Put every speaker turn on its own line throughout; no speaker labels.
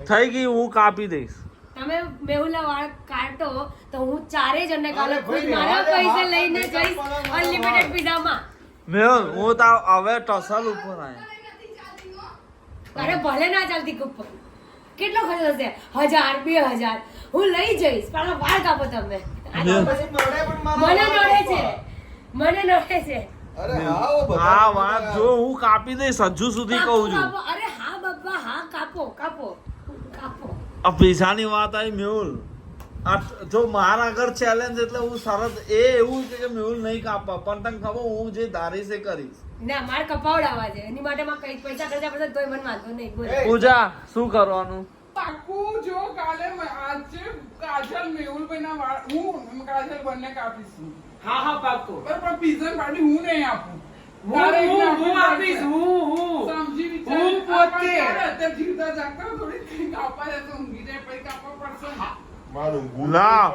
થઈ ગઈ, હું કાપી દઈશ.
તમે મેહુલના વાળ કાઢો તો હું ચારે જણને કાલે ખુદ મારા પૈસા લઈને જઈશ અનલિમિટેડ પીઝામાં.
મેહુલ હું તાર હવે ટસલ ઉપર આયા.
અરે ભલે ના ચાલતી કુપન કેટલો ખર્ચ હશે? 1000 2000 હું લઈ જઈશ. પણ વાળ કાપો તમે. મને નડે છે, મને નડે છે.
આ વાત જો હું કાપી દઈશ, હજુ સુધી કહું છું.
અરે હા બાબા, હા કાપો કાપો કાપો.
આ પૈસાની વાત આવી મેહુલ. આ જો મારા આગળ ચેલેન્જ એટલે હું સરસ એવું છે કે મેહુલ નહીં કાપવા, પણ તને ખબર હું જે ધારીશ એ કરીશ.
ના મારે કપાવડાવવા છે એની માટે માં કઈ પૈસા ખર્ચા પડશે તોય મને વાંધો નહીં. બોલ
પૂજા શું કરવાનું?
પાકું જો કાલે આજે કાજલ મેહુલભાઈના વાળ હું કાજલ બંને કાપીશું.
હા હા પાક્કું.
પણ પીઝા પાર્ટી હું નહીં આપું.
હું આપીશ.
સમજી વિચાર
હું પોતે.
અત્યારે જીવતા જાગતા થોડી કંઈક આપવા જાય તો ઊંઘી જાય પછી કાપવા પડશે.
ના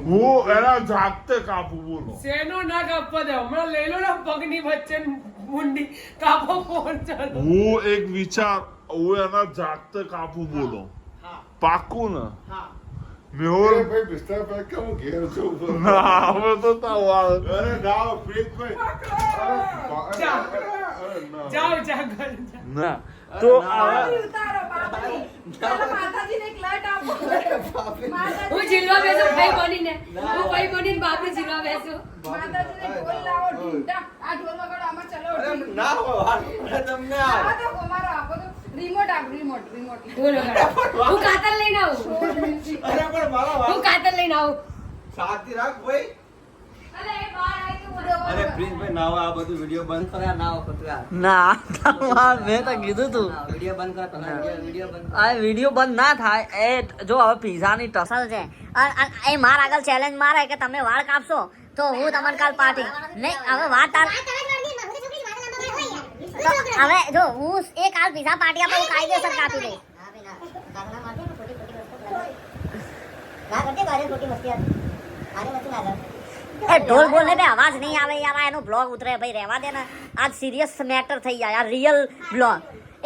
હું એના જાગતે કાપું. બોલો
શેનો ના કાપવા દે. હમણાં લઈ લો ને પગની વચ્ચે મુંડી કાપો ફોન ચાલો.
હું એક વિચાર, હું એના જાગતે કાપું. બોલો પાકું ને?
હા
મેહુલ
ભાઈ બિસ્તરા પેક કે હું ઘેર છું.
ના હવે તો તાવ આવે.
અરે ના પ્લીઝ ભાઈ.
જાઓ જાગો.
ના તો
હું જીલવા બેસું ભાઈ બનીને, હું ભાઈ બનીને બાપી જીલવા બેસું. બોલો હું કાતર લઈને આવું. હું કાતર લઈને આવું.
શાંતિ રાખ ભાઈ.
અરે એ બહાર આવી તો બોલો.
અરે પ્લીઝ ભાઈ ના હોય, આ બધું વિડિયો બંધ કરો. ના હોય ખોટું.
ના મેં તો કીધું તું
વિડિયો બંધ કરો. તમે વિડિયો બંધ કરો.
આ વિડીયો બંધ ના થાય. એ જો હવે પીઝાની ટસલ છે એ માર આગળ ચેલેન્જ મારે કે તમે વાળ કાપશો તો હું તમને કાલ પાર્ટી નહીં. હવે વાત હવે જો હું એ કાલ પીઝા પાર્ટી આપે હું કાયદેસર કાપી દઈશ. એ ઢોલ બોલ ને અવાજ નહીં આવે યાર. એનો બ્લોગ ઉતરે ભાઈ, રહેવા દે ને. આજ સિરિયસ મેટર થઈ જાય યાર, રિયલ બ્લોગ.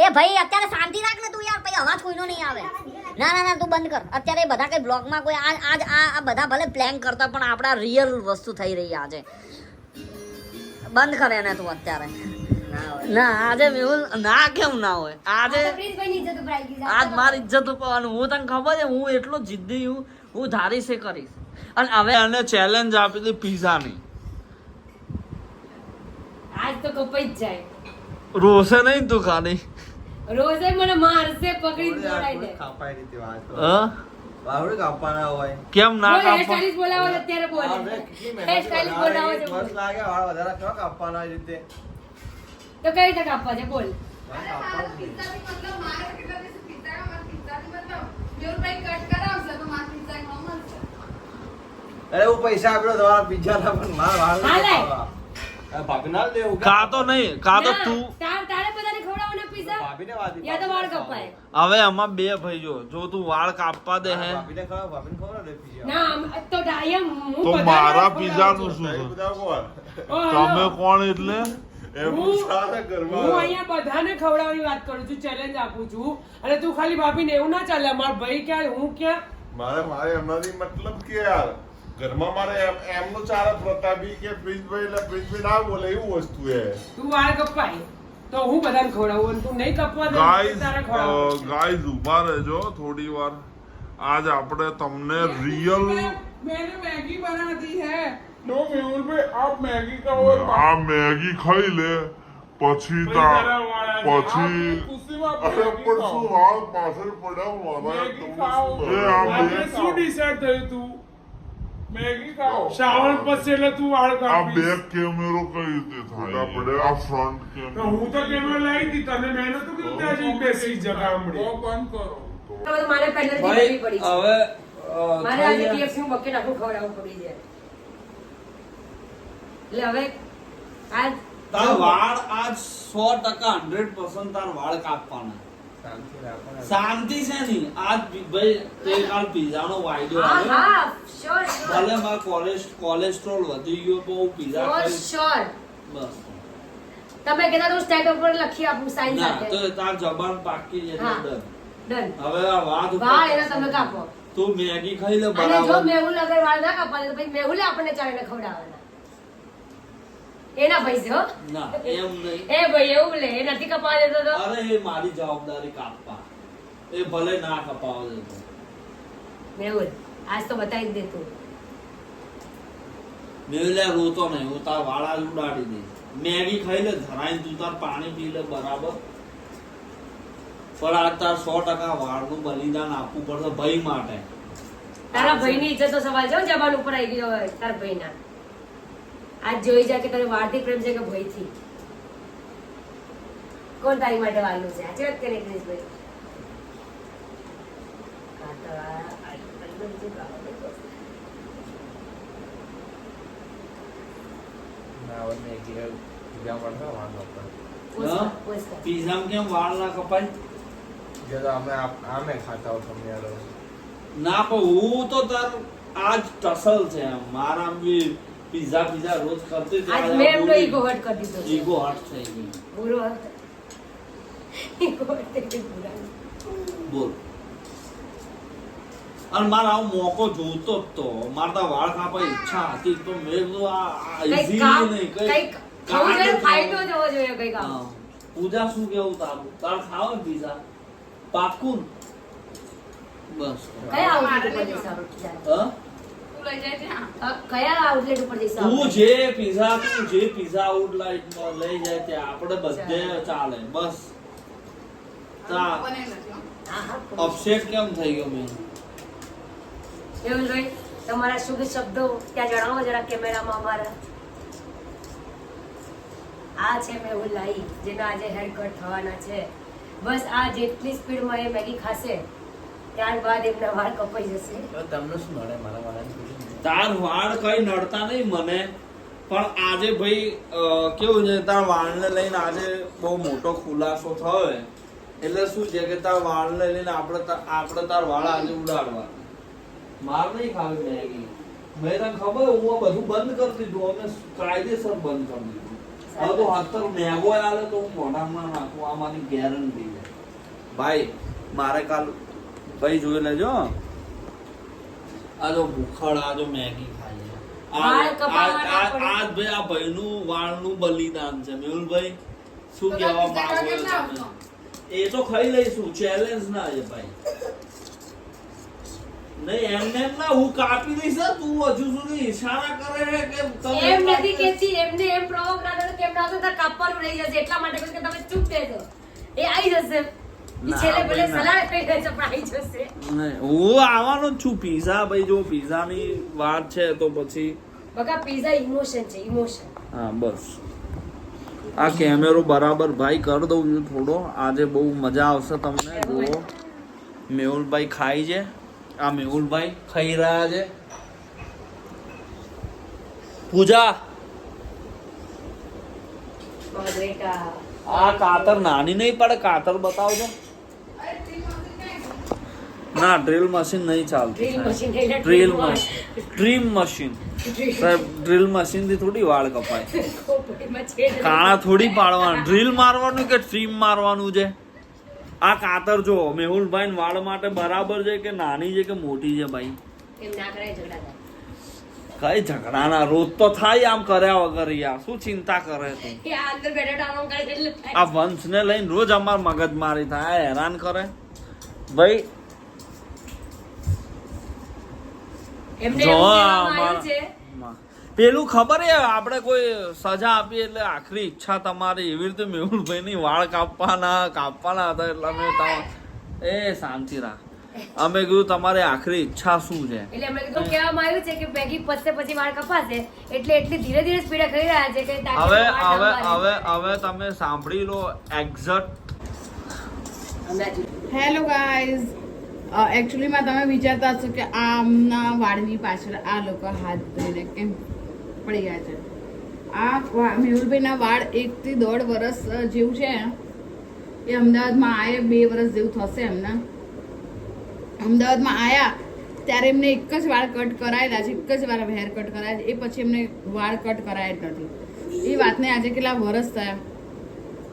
એ ભાઈ અત્યારે શાંતિ રાખ ને તું યાર, પછી અવાજ કોઈનો નહીં આવે. ના ના ના તું બંધ કર અત્યારે. બધા કઈ બ્લોગમાં કોઈ આજ આ બધા ભલે પ્લેન કરતા પણ આપણા રિયલ વસ્તુ થઈ રહી આજે. બંધ કરે ને તું અત્યારે. ના આજે મેહુલ ના કેમ ના હોય? આજે આજ મારી ઇજ્જત ઉપાડવાનું. હું તને ખબર છે હું એટલો જિદ્દી હું, હું ધારીશ એ કરીશ. અને હવે
એને ચેલેન્જ આપી હતી પીઝાની.
આજ તો કપાઈ જ જાય.
રોશે નહીં તું ખાલી?
રોજે મને મારશે પકડી દોડાઈને.
કાપાઈ રીતે વાત તો.
હા
વાવડે કાપવાના હોય.
કેમ ના
બોલ,
કાપવા?
hairstylist બોલાવો છે અત્યારે બોલે. hairstylist બોલાવો છે બોલ.
બસ લાગે વાળ વધારે કેવા કાપવાના એ રીતે.
તો કઈ રીતે કાપવા છે બોલ.
અરે હું પૈસા આપ્યો તમારા પિઝા ના પણ માર વાળ
હા, લે.
ભાભી ના દેવું.
કા તો નહીં, કા તો
ના,
તું.
તારે બધાને ખવડાવવાના પીઝા
ભાભીને વાત
યા તો વાળ કપાય.
હવે આમાં બે ભાઈ જો તું વાળ કાપવા દે હે
ભાભીને ખવડાવ દે પિઝા.
ના તો ડાયમ હું
તો
બધાને
મારા
ખવડાવું.
પીઝાનું શું છે?
બધા કોણ?
તમે કોણ? એટલે
એમ સારા
હું
ઘરમાં
અહીંયા બધાને ખવડાવવાની વાત કરું છું, ચેલેન્જ આપું છું. અને તું ખાલી ભાભીને એવું ના ચાલે. મારા ભાઈ ક્યાં, હું ક્યાં.
મારે એમનાથી મતલબ કે યાર ઘરમાં મારે એમનો ચાલે પ્રતાપી કે પ્રિન્સભાઈ એટલે પ્રિન્સભાઈ ના બોલે એવું વસ્તુ હે.
તું વાળ કપાય તો હું બધાને ખવડાવું અને તું નહીં કપવા દે તો તારે ખવડાવવું.
ગાઈઝ ઉભા રહેજો થોડી વાર. આજ આપણે તમને રિયલ
मैंने मैगी बना दी है. नो मेहुल भाई आप मैगी का और
આ મેગી ખાઈ લે પછી પછી
અરે પણ શું વાળ પાછળ પડ્યા મારા
मैगी खाओ.
એ આ
आपने શું decide થયું તું? मैगी खाओ. શાવર પછી એટલે તું વાળ
આ
કાપીશ.
બેક કેમેરો કઈ રીતે થાય? આપણે આ ફ્રન્ટ
તો
કેમેરો
હું તો કેમેરા લાવી દી તને મેં નતું કીધું ત્યાં જઈને બેસી જગા હમણાં. બંધ કરો.
તો મારે પહેલેથી
ભાઈ
કરવી પડી છે.
હવે
મારે આજે KFC નું બકેટ આખું ખવડાવવું પડી જાય. એટલે હવે આજ
તાર વાળ આજ 100% 100% તાર વાળ કાપવાના.
શાંતિ રાખો ને.
શાંતિ છે નહીં આજ ભાઈ તે કાલ પીઝાનો વાયદો
હા
આવ્યો.
હા શ્યોર
ભલે માર કોલેસ્ટ્રોલ વધી ગયો તો હું પીઝા ખાઈશ.
શ્યોર.
બસ
તમે કહેતા તો સ્ટેટ ઉપર લખી આપું સાઈન
ના
સાથે.
તો તાર જબાન પાકી છે
હા.
એટલે ડર.
ડન.
હવે આ વાત ઉપર
વાળ એના તમે કાપો.
તું મેગી ખાઈ લે
અને જો
બરાબર.
મેહુલ અગર વાળ ના કાપવા દે તો પછી મેહુલે આપણને ચાલીને ખવડાવવાના. એના પૈસે હો.
ના એમ નહીં.
એ ભાઈ એવું લે એ નથી કપાવા દેતો તો
અરે એ મારી જવાબદારી કાપવા. એ ભલે ના કપાવા દેતો.
મેહુલ આજ તો બતાવી જ દે તું.
મેલે રોતો નહીં, હું તાર વાળા જ ઉડાડી દઈશ. મેગી ખાઈ લે ધરાઈને તું તાર પાણી પી લે બરાબર. પણ આ તાર 100% વાળનું બલિદાન આપવું પડશે ભાઈ માટે.
તારા ભાઈની ઇજ્જત નો સવાલ છે હો, જબાન ઉપર આવી ગયો હોય તારા ભાઈના. આજ જોઈ જા કે તને વાળથી પ્રેમ છે કે ભયથી. કોણ તારી માટે વાળનું છે સાચી વાત કે નહીં ક્રિશભાઈ?
હા? પીઝામાં કેમ વાળ ના કપાય?
આમે ખાતા હો તમે યાર
ના પણ હું તો તાર આજ ટસલ છે એમ. મારા બી પીઝા રોજ કરતી હતી.
આજ મેં એમનો ઈગો હર્ટ કરી દીધો છે.
ઈગો હર્ટ થઈ ગઈ.
પૂરો હર્ટ. ઈગો હર્ટ થઈ ગઈ પૂરા.
બોલ. અને મારા આવો મોકો જોતો જ તો મારા તો વાળ કાપવા ઈચ્છા હતી તો મેં કીધું આ
કંઈક
easy
કામ
નહીં
કંઈક ખાવું જોઈએ, ફાયદો જવો જોઈએ કંઈક આમ.
હા. પૂજા શું કેવું તારું? તાર ખાવ ને પીઝા પાકું ને? બસ
કયા આઉટલેટ ઉપર જઈશ આપણે પીઝા?
હા?
તું લઈ જાય ત્યાં.
કયા આઉટલેટ ઉપર જઈશ
તું
આપણે?
જે પીઝા આઉટલેટમાં લઈ જાય ત્યાં આપણે બધે ચાલે બસ. તા
બને નથી હો.
હા, હા.
અપસેટ કેમ થઈ ગયો મેં?
મેહુલભાઈ તમારા શુભ શબ્દો ત્યાં જણાવો જરા કેમેરામાં અમારા. આ છે મેહુલ લાઈ જેના આજે હેર કટ થવાના છે. બસ આ જેટલી સ્પીડમાં એ મેગી ખાશે ત્યારબાદ એમના વાળ કપાઈ જશે.
તમને શું નડે મારા વાળાને?
તાર વાળ કઈ નડતા નહીં મને પણ આજે ભાઈ કેવું છે તાર વાળને લઈને આજે બહુ મોટો ખુલાસો થયો છે. એટલે શું છે કે તાર વાળને લઈને આપણે તાર વાળ આજે ઉડાડવા. માર નહીં ખાવી મેગી. મેં તને ખબર હું આ બધું બંધ કરી દીધું. અમે કાયદેસર બંધ કરી દીધું. હવે તો 70 મેગો આવે તો હું મોઢામાં નાખું. આ મારી ગેરંટી છે ભાઈ. મારે કાલ ભાઈ જોઈ લેજો. આ જો ભૂખડ આ જો મેગી ખાઈ છે.
વાળ કપાવવા ના પડે.
આ ભાઈ આ ભાઈનું વાળનું બલિદાન છે. મેહુલભાઈ શું કહેવા માંગો છો તમે? એ તો ખાઈ લઈશું. ચેલેન્જ ના છે ભાઈ. નહીં એમને એમ ના હું કાપી દઈશ હો. તું હજુ સુધી ઈશારા કરે છે કે તમે
એમ નથી કહેતી એમને એમ પ્રોવોક ના કરો કે એમના હાથે તાર કાપવાનું રહી જશે એટલા માટે કહું કે તમે ચૂપ બેસો. એ આવી જશે. ઈ
ના,
છેલ્લે ભલે
ભાઈ ના.
સલાહ થઈ જાય છે પણ આવી જશે.
નહીં હું આવવાનો જ છું. પીઝા ભાઈ જો પીઝાની વાત છે તો પછી
બકા પીઝા ઇમોશન છે ઇમોશન.
હા બસ આ કેમેરો બરાબર ભાઈ કરી દઉં છું થોડો. આજે બહુ મજા આવશે તમને. જુઓ મેહુલભાઈ ખાઈ છે. આ મેહુલભાઈ ખાઈ રહ્યા છે. પૂજા
મારા બેટા
આ કાતર નાની નહીં પડે. કાતર બતાવજો. ના ડ્રિલ મશીન નહીં ચાલતું.
ડ્રીલ મશીન એટલે
drill
drill
machine dream machine સાહેબ ડ્રિલ મશીન થી થોડી વાળ કપાય.
ખોપડીમાં છેદ
કાણા થોડી પાડવાનું. ડ્રિલ મારવાનું કે ટ્રીમ મારવાનું છે. આ કાતર જો મેહુલભાઈ વાળ માટે બરાબર છે કે નાની છે કે મોટી છે ભાઈ?
એમ ના કરાય ઝઘડા થાય.
કઈ ઝઘડાના રોજ તો થાય આમ કર્યા વગર યાર. શું ચિંતા કરે તું?
એ આ અંદર બેઠા ટાણું કરે એટલે થાય.
આ વંશને લઈને રોજ અમાર મગજમારી થાય. આ હેરાન કરે ભાઈ.
એમને
જો
એવું કહેવામાં
અમારા-
આવ્યું છે
પેલું ખબર હે આપણે કોઈ સજા આપીએ એટલે આખરી ઈચ્છા તમારી એવી રીતે મેહુલભાઈ ની વાળ કાપવાના હતા એટલે અમે એ શાંતિ રાખ. અમે કીધું તમારી આખરી ઈચ્છા શું છે?
એટલે એમણે કીધું કહેવામાં આવ્યું છે કે મેગી પચશે પછી વાળ કપાશે એટલે એટલી ધીરે ધીરે સ્પીડે ખાઈ રહ્યા છે કે તાકે
હવે
વાળ
હવે
લાંબા
હવે હવે તમે સાંભળી લો એક્ઝેક્ટ.
હમણાં જ.
હેલો ગાઈઝ એકચ્યુઅલીમાં તમે વિચારતા હશો કે આમના વાળની પાછળ આ લોકો હાથ ધોઈને કેમ પડી ગયા છે. આ મેહુલભાઈના વાળ 1 થી 1.5 વર્ષ જેવું છે. એ અમદાવાદમાં આયા 2 વર્ષ જેવું થશે એમના. અમદાવાદમાં આયા ત્યારે એમને એક જ વાળ કટ કરાયેલા છે. એક જ વાર હેર કટ કરાયા છે. એ પછી એમને વાળ કટ કરાયા જ નથી. એ વાતને આજે કેટલા વર્ષ થયા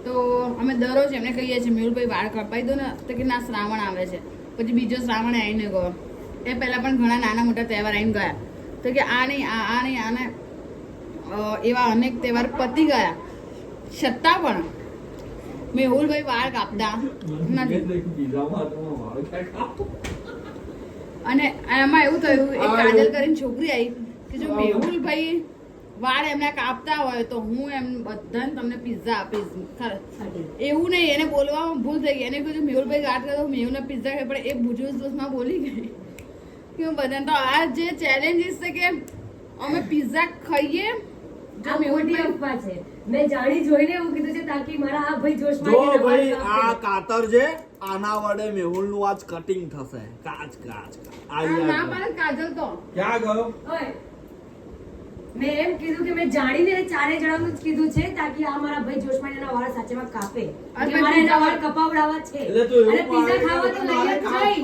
તો અમે દરરોજ એમને કહીએ છીએ મેહુલભાઈ વાળ કપાઈ દો ને તો કે ના શ્રાવણ આવે છે. પછી બીજો શ્રાવણ આવીને ગયો. એ પહેલાં પણ ઘણા નાના મોટા તહેવાર આવીને ગયા. તો કે આ નહીં આ નહીં આને એવા અનેક તહેવાર પતી ગયા છતાં પણ મેહુલભાઈ વાળ કાપતા નથી. અને એમાં એવું થયું એક કાજલ કરીને છોકરી આવી કે જો મેહુલભાઈ વાળ એમને કાપતા હોય તો હું એમ બધાને તમને પિઝા આપીશ. એવું નહીં, એને બોલવામાં ભૂલ થઈ ગઈ. એને કીધું મેહુલભાઈ વાત કરે તો મેહુલને પિઝા ખાય, પણ એ ભૂજોશમાં બોલી ગઈ કે હું બધાને તો આ જે ચેલેન્જીસ છે કે અમે પિઝા ખાઈએ જો
આ મોટી
મેહુલભાઈ
અફવા છે. મેં જાણી જોઈને એવું કીધું છે તાકી મારા આ ભાઈ જોશમાં
જો
આવીને
ભાઈ
વાળ
આ
કાપે.
કાતર છે આના વડે મેહુલનું આજ કટિંગ થશે. કાચ કાચ
ના પાડે કાજલ તો
ક્યાં ગયો?
ઓય, મેં એમ કીધું કે મેં જાણીને ચારે જણાનું જ કીધું છે તાકી આ મારા ભાઈ જોશમાં એના વાળ સાચેમાં કાપે.
અને
એટલે મારે એના વાળ કપાવડાવવા છે.
એટલે તું એવું
અને પિઝા ખાવા તો લઈ જ જઈશ.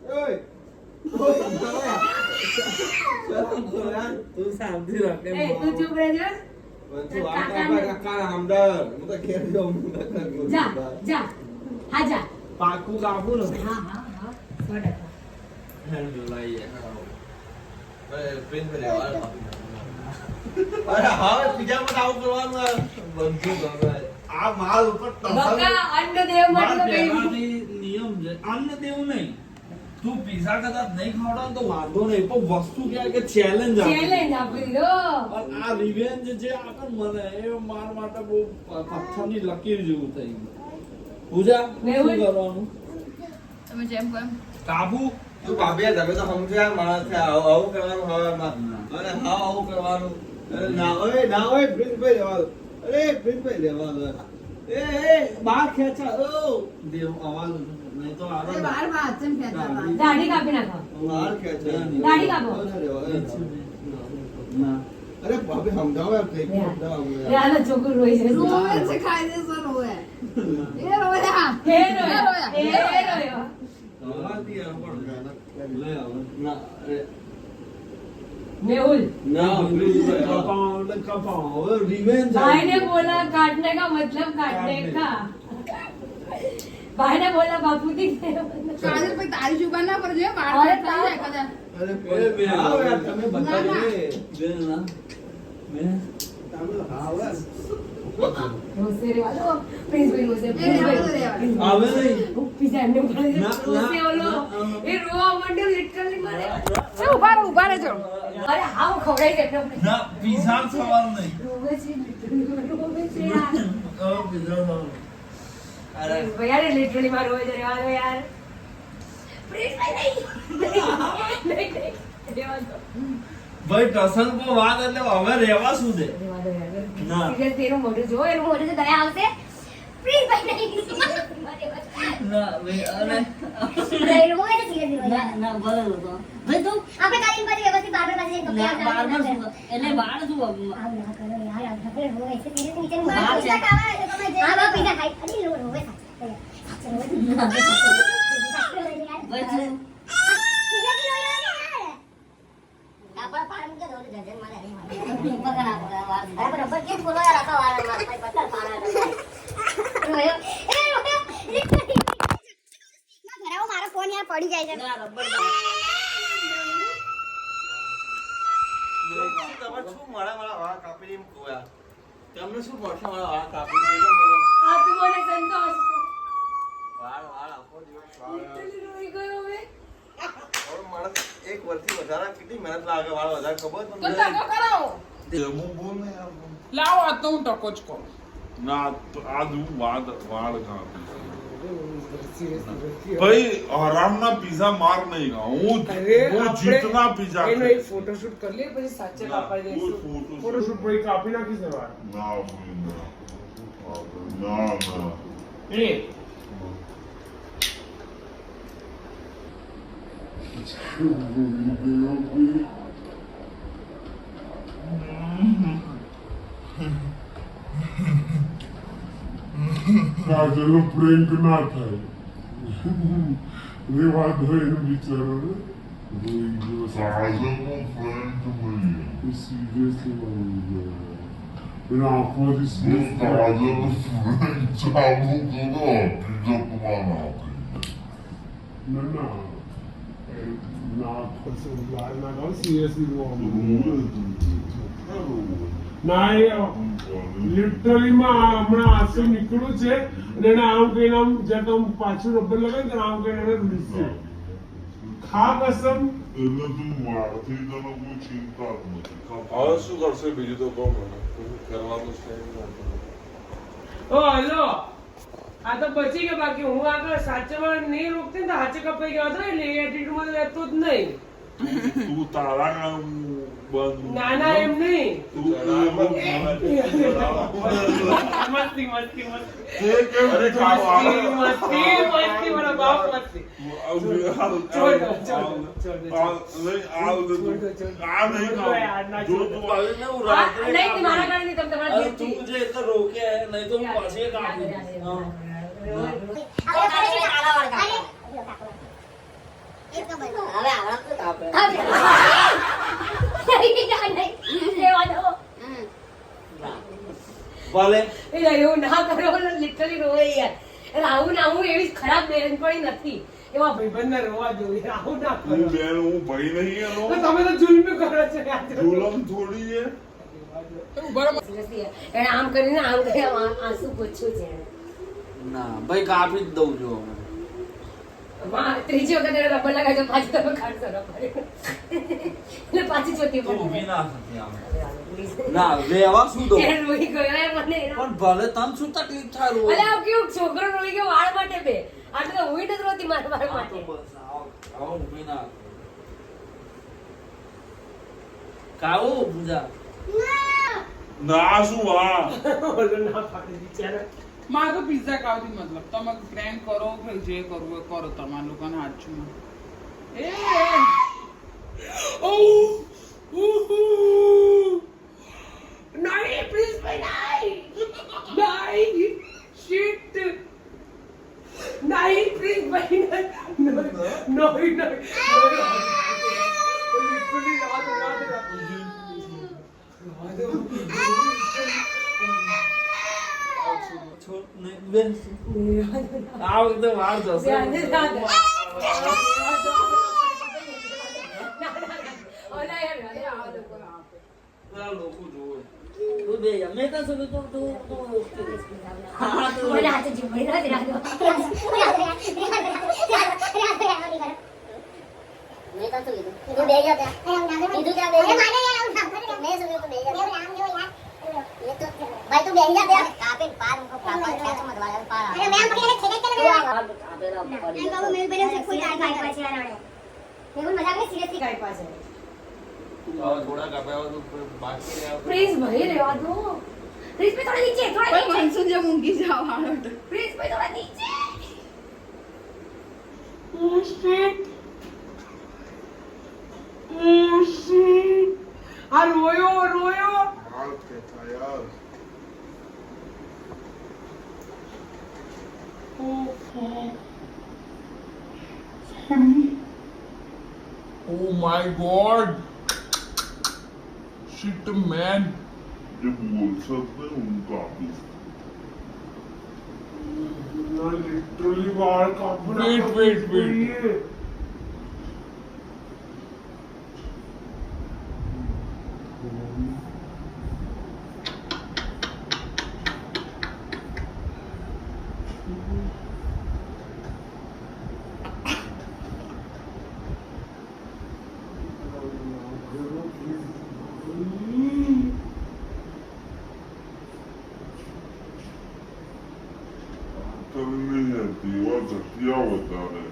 બેસ. બેસ,
તું શાંતિ રાખ
એ, તું ચૂપ રહેજો. જા જા હા જા.
પાકું કાપું ને
હા હા હા 100%.
લઈએ. આ માલ ઉપર
બકા અન્નદેવ માટે તો કઈ
પહેલાથી નિયમ છે. અન્ન દેવું નહીં, તું પીઝા કદાચ નહીં ખવડાવ તો વાંધો નહીં, પણ વસ્તુ ક્યાં કે ચેલેન્જ
ચેલેન્જ આપી દીધો.
આ રિવેન્જ જે આપે ને મને એ માર માટે બહુ પથ્થરની લકીર જેવું થઈ ગયું. પૂજા
મેહુલ?
શું કરવાનું?
તમે જેમ કહો એમ.
કાબુ
તું ભાભી તમે તો સમજ્યા માણસ છે આવું કરવાનું હવામાં અને હા આવું કરવાનું અરે ના હોય પ્રિન્સભાઈ લેવા અરે પ્રિન્સભાઈ લેવા
એ બાર ખેંચા ઓ દેવ અવાજ નહીં તો
એ
આવે
વાર હાથ છે ફેંકતા હતા.
દાઢી કાપી નાખો.
માર ખેંચે
દાઢી કાપો.
ના
અરે ભાભી સમજાવો એમ કઈ
એ
સમજાવો
હાલો છોકરું રોઈ છે.
રોવે છે કાયદેસર રોવે. એ રોવે હા.
હે રોયો. હે રોયો.
અવાજ યાર પણ લે આવે
ના
મેહુલ
ના પ્રિન્સભાઈ
કપાવ હવે રિવેન્જ
भाई ने बोला काटने का मतलब काटने का. भाई ने बोला बापू दी
કાજલ પછી તારી જુબાન ના પર જોઈએ વાળ
અરે
થઈ જાય કદાચ.
અરે
બે
આવો યાર તમે બધા
ના, ના.
રે
ના મે
તમે આવો યાર
रोसे रे वालो प्लीज भाई रोसे
એ રહેવા દો, રહેવા દો.
આવે નહીં
पिज्जा ने बोला
ના,
रोसे
ના,
वालो
ના,
ये रोवा मंडल लिटरली मारे.
એ ઉભા રહેજો.
अरे हाउ खवડાઈ દે આપણે.
ના પીઝા સવાલ નહીં
રોવે છે રોવે છે યાર.
પીઝા સવાલ
अरे यार लिटरली मार रोवे છે રેવા દો યાર. પ્લીઝ ભાઈ નહીં રેવા દો.
ભાઈ ટસન પર વાત એટલે હવે રહેવા શું દે
રેવા દો યાર.
ના.
સિરિયસ તેરું મોઢું જો એનું મોઢું તો દયા આવશે. પ્લીઝ ભાઈ નહીં.
ના મે અને
મારો ફોન યાર પડી જાય છે
શું મારા વાળ કાપી એમ કોયા તમને શું પડશે મારા વાળ કાપી દેજો બોલો
આત્માને સંતોષ.
વાળ આખો દિવસ વાળ
Literally રોઈ ગયો હવે.
હવે માણસ એક વર્ષથી વધારે કેટલી મહેનત લાગે વાળ વધારે ખબર
તો ટકો કરાવો.
લાવો આ તો હું ટકો જ કહું.
ના આ દુ વાળ કાપી ભાઈ હરામના પિઝા માર નહીં ખાઉં હું જીતના પિઝા
એનો એક ફોટોશૂટ કરી લઈએ પછી સાચે કાપાઈ દઈશું.
ફોટોશૂટ ભાઈ કાપી નાખી દેવા ના
એ
કાજલ પ્રેન્ક ના થાય રેવા દો એનું બિચારો
કાજલનો friend નહીં. Seriously મારી ગયા. એના આંખમાંથી સ્મિત કાજલનો friend ચાલુ કરો હકીકતમાં ના થઈ. ના
લિટરલી માં હમણાં આંસુ નીકળ્યું છે અને એને આમ કહીને આમ જ્યાં તો પાછું રબર લગાવી ને આમ કહીને એને રૂલશે. ખા કસમ.
એટલે તું મારથી તને કોઈ ચિંતા જ નથી.
હવે શું કરશે બીજું તો કહો મને કરવાનું છે
ઓ હલો આ તો બચી ગયા બાકી હું આગળ સાચવવા નહીં રોકતી ને તો હાચે કપાઈ ગયો હતો એટલે એટીટ્યુડ માં રહેતો જ નહીં.
તું તારા કામ બંધ.
ના ના એમ નહીં.
તું
મસ્તી મસ્તી મસ્તી
તે કેમ
મસ્તી મસ્તી મારા બાપ મસ્તી.
નહીં મારા કારણે નહીં, તમે તમારા
અરે
ઘેરથી.
તું જે એટલે રોકે નહીં તો હું પાછી એક આપી દઈશ. હા. ભલે
એ એવું ના કરો, લિટરલી રોવે યાર. એટલે આવું ના હું એવી ખરાબ બેનપણી નથી. એવા
ભાઈબંધને રોવા જોઈએ આવું ના કરો.
હું બેન હું ભાઈ નહીં એનો
તો તમે તો જુલ્મ કરો છો યાર.
જુલમ થોડી છે.
Seriously, એને આમ કરીને આમ કરી આંસુ પૂછ્યું છે એને.
ના ભાઈ કાપી જ દઉં છું હવે.
ત્રીજી વખત એને રબર લગાવ્યો પાછી તમે કાઢશો રબર. એટલે પાછી ચોથી
તું ઊભી
વખત.
ના થતી આમ. ના રહેવા શું દો
એને રોઈ ગયો યાર મને એનો.
પણ ભલે તને શું તકલીફ થાય રોવા?
અલે આવું કેવું છોકરો રોઈ ગયો વાળ માટે બે. આટલે તો હું નથી રોતી મારા વાળ
હા તો
માટે.
બસ આવો ઊભી ના કાવો પૂજા
ના શું હા
ઓલો ના પાડી બિચારા.
મારે તો પિઝા ખાવાથી મતલબ તમે પ્રેન્ક કરો કે જે કરવું એ કરો તમારા લોકોને હાચું એ
નહીં પ્લીઝ ભાઈ નહીં નહીં શિટ નહીં પ્લીઝ ભાઈ નહીં નહીં નહીં લિટરલી રાત
છોડ નહીં બેન આ વખતે વાર જશે પેલા લોકો જોવે તું બે અમે તો શું તું
મને હાથે જીવડી નથી રાખો.
भाई तू बेही जा दे कापे पार उनको पार खेच मत वाला पार अरे मैं पकड़े खेले चले गए कापेला पड़ी बाबू मेरे पेरे से कोई गाय गाय पाछे आ रहा है देखो मजाक में सीरियसली गाय पाछे
થોડા કાપ્યા તો બાકી રહ્યા
પ્લીઝ ભાઈ રહેવા દો. પ્લીઝ ભાઈ થોડા નીચે, થોડા
ભાઈ
નીચે.
મનસુન જેમ ઊંઘી જાવ હાલો
પ્લીઝ ભાઈ થોડા નીચે.
આ રોયો રોયો
હાલ કહેતા યાર
Oh my god! Shit man! ये बोल सकते हैं उनका ऑफिस
લિટરલી વાળ કાપના.
Wait. करनी है दीवा घटिया बता रहे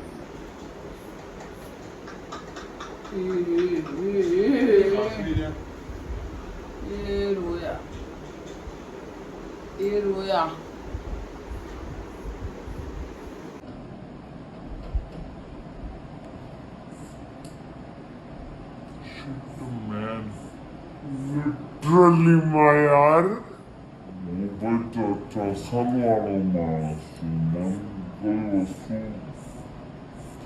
એ રોયા એ રોયા
man. Literally my यार वो तो चौसल वालों मानस मन कोई वस्तु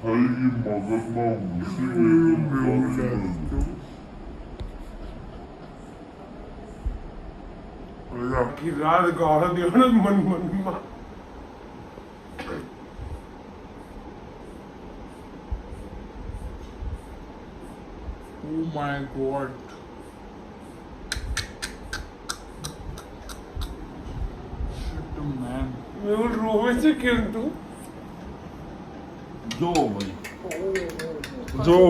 થઈ ગઈ મગજમાં ઘૂસી ગઈ.
આખી રાત ગાળો દેવાનો જ મનમાં. Oh my God. Shit, man. Mehul રોવે છે કેમ તું?
જો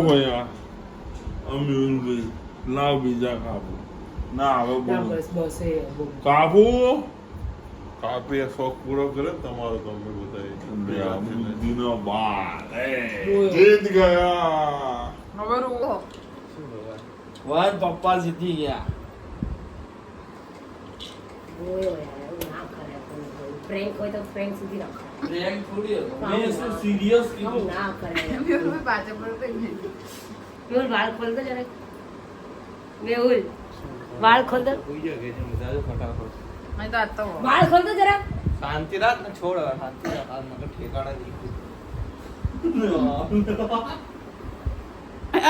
ભાઈ આ અમીરભાઈ લાવ બીજા કાપો ના હવે
ના
બોલો
બસ બસ એ બહુ.
કાપો
કાપે શોખ પૂરો કરે ને તમારો તમે બધા
દીનો બાર
બોલ.
જીત ગયા
હવે રોવો.
વન પપ્પા જીતી ગયા.
ઓયો યાર, એવું ના કરાય કોઈ. Prank હોય તો prank સુધી રખાય.
પ્રેન્ક થોડી હતો. મેં શું સિરિયસ
આવું
કીધું.
ના કરાય.
મેહુલભાઈ પાછળ પડે ને.
મેહુલ વાળ ખોલ દો જરાક. મેહુલ વાળ ખોલ દો.
અહીં તો આ તો
વાળ ખોલ દો જરાક.
શાંતિ રાખ ને છોડ હવે શાંતિ રાખ આ નકર ઠેકાણા નહીં.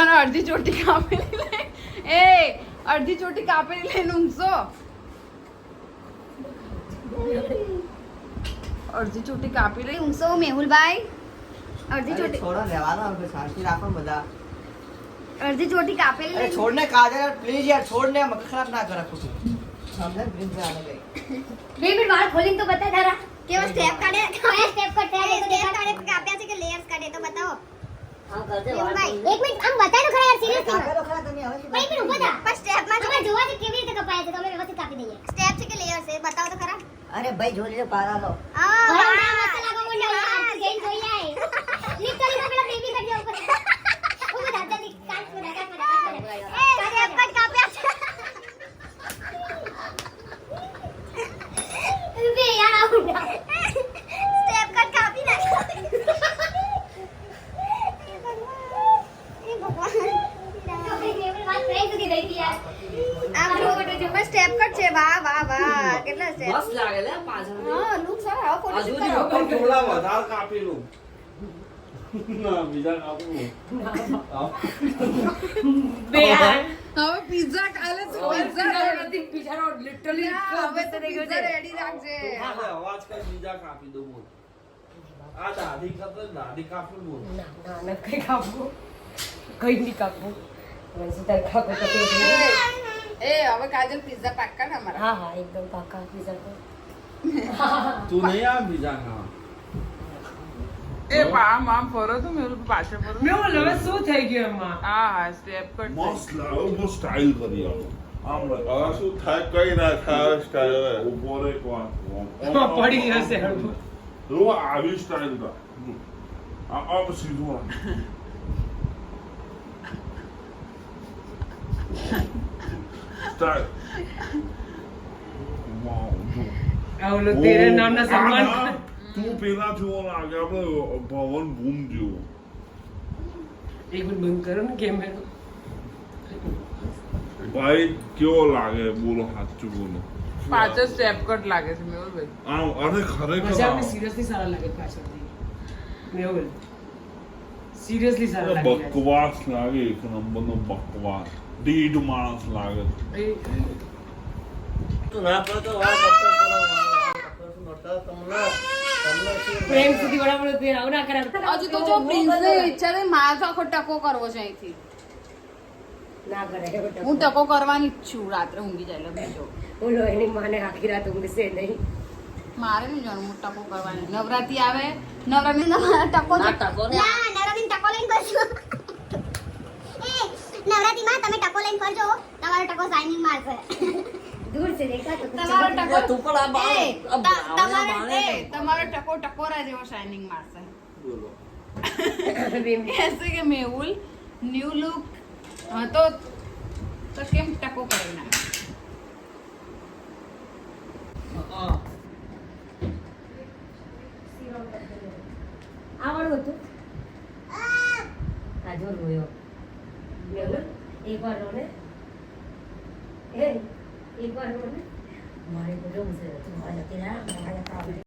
અને અડધી ચોટી કાપેલી લઈ અડધી ચોટી કાપેલી લઈને ઊંઘશો. અડધી ચોટી કાપી લઈ ઊંઘશો મેહુલભાઈ. અડધી
અરે
ચોટી
છોડો રહેવાનો હવે શાંતિ રાખો બધા.
અડધી ચોટી કાપેલી
અરે
લઈ
છોડ ને કાજલ પ્લીઝ યાર છોડ ને મગજ ખરાબ ના કરા ખોટું. સમજે પ્રિન્સ આને ગઈ.
2 મિનિટ વાળ ખોલીને તો બતાય તારા.
કેવો સ્ટેપ કાઢે
કયા step કરતા હોય તો
સ્ટેપ
દેખાડ.
કાઢે કાપ્યા છે કે લેયર્સ કાઢે તો બતાવો
હા, કરજે વાળ
ભાઈ
ખોલ.
1 મિનિટ આમ બતાય તો ખરા યાર સિરિયસલી
કાપેલો ખરા તમે હવે શું
ભાઈ પણ ઉભો થા પણ સ્ટેપમાં
તમારે જોવા છે કેવી રીતે કપાય છે તો અમે વ્યવસ્થિત કાપી દઈએ.
સ્ટેપ છે કે લેયર્સ છે બતાવો તો ખરા
અરે ભાઈ જોઈ લે પારા લો.
આ
વાહ,
મસ્ત લાગો મને જઈને જોઈ આય લિટરલી તો પેલા બેબી કરી ઉપર ઉભો થા જલ્દી કાટ પર એ સ્ટેપ કટ કાપ્યા છે
બે યાર આવું ના.
સ્ટેપ કટ કાપી નાખ એ ભગવાન
મેહુલ વાત prank સુધી રહી ગઈ યાર.
આમ જો પણ સ્ટેપ કટ છે વાહ વાહ વાહ કેટલા સ્ટેપ
મસ્ત લાગે લે પાછળ.
હા લુક સારો આવો ફોટો
હજુ ઉપર થોડા વધારે કાપેલું. ના બીજા કાપવું.
બે યાર.
હવે પિઝા કાલે શું
પિઝા નથી, પિઝાનો literally
હવે તો
થઈ ગયો
પિઝા
છે.
રેડી રાખજે.
હા, અવાજ કર બીજા કાપી દો બોલ. આ દાઢી કરતો દાઢી કાપી બોલ.
ના ના ના કઈ કાપવું, કઈ નહીં કાપવું. હવે સીધા કાપો તો પેટ નહીં.
હવે કાજલ પિઝા પાક્કા ને અમારા.
હા હા એકદમ પાકા પિઝા તો.
તું નહીં આ બીજા ખાવા.
આમ ફરો તો મેં પાછળ ફરો.
મેહુલ હવે શું થઈ ગયું એમાં?
હા સ્ટેપ કટ
મસ્ત લાવો બહુ સ્ટાઇલ કરી આવો આમ
હવે શું થાય કઈ ના થાય સ્ટાઇલ
ઉભો રે એક વાર
પડી જશે.
જો આવી સ્ટાઇલ કર આ અપ સીધું રાખ. સ્ટાઇલ વાવ જો
આ ઓલો તેરે નામના સલમાન
આ ના, તું પેલા જેવો લાગે આપણે ભવન ભૂમ જેવો.
એક મિનિટ બંધ કરો ને કેમેરો.
ભાઈ કેવો લાગે બોલો સાચું બોલો.
પાછળ સ્ટેપ કટ લાગે છે મેહુલભાઈ.
આમ અરે ખરેખર
મજા
આમ.
સિરિયસલી સારા લાગે પાછળથી. મેહુલ સિરિયસલી સારા લાગે.
બકવાસ લાગે એક નંબરનો બકવાસ ડીડ માણસ લાગે.
તું ના પડતો વાત કરતો તમને
પ્રેમ સુધી બરાબર કોઈ આવું ના કરાવ.
હજુ તો જો પ્રિન્સને ઈચ્છા થઈ મારે તો આખો ટકો કરવો છે અહીંથી.
ના કરાય.
હું ટકો કરવાની જ છું રાત્રે ઊંઘી જાય એટલે બીજો
બોલો એની માને આખી રાત ઊંઘશે નહીં.
મારે નહીં જાણવું હું ટકો કરવાની. નવરાત્રી આવે નવરાત્રી ટકો
ના ટકો ને
ના નવરાત્રી ટકો લઈને કરજો એ નવરાત્રીમાં તમે ટકો લઈને કરજો તમારો ટકો શાઇનિંગ મારશે
દૂર છે દેખાતો.
તમારો ટકો
તું પણ આ બાળ-
એ,
આ બાળને
તમારો
બાળે
એ, તમારો ટકો ટકોરા જેવો શાઇનિંગ મારશે.
બોલો.
કહેશે કે મેહુલ ન્યુ લુક હતો તો કેમ ટકો કરી નાખે.
આવડું હતું. આ જો રોયો. મેહુલ એકવાર રો ને. એ એકવાર રો ને. મારે તો જવું છે. તું મારે નથી ના. મારે તો આવડે.